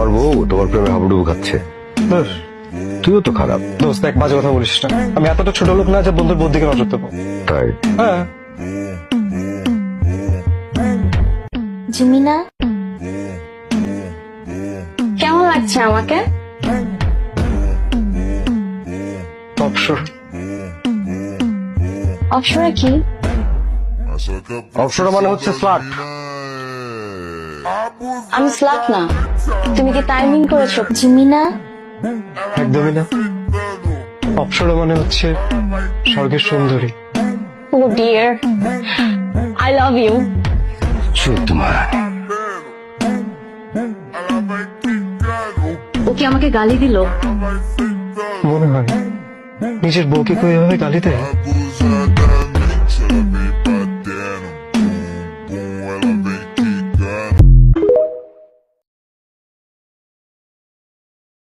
আমার বউ তোমার প্রেমে হাবুডুবু খাচ্ছে। তুইও তো খারাপ। দোস্ত এক বাজে কথা বলিস না, আমি এতটা ছোট লোক না যে বন্ধুর বোধ দিকে নজর দেবো। তাই? হ্যাঁ। জিমিনা, কেমন লাগছে আমাকে? অবসর। অপসরা কি? অপসরা মানে হচ্ছে স্লাট। আমি স্লাট না। তুমি কি টাইমিং করেছো জিমিনা? একদমই না। অপসরা মানে হচ্ছে স্বর্গের সুন্দরী। ও ডিয়ার, আই লাভ ইউ। তোমার ও কি আমাকে গালি দিল? মনে হয় নিজের বউকে কেউ এভাবে গালি দেয়?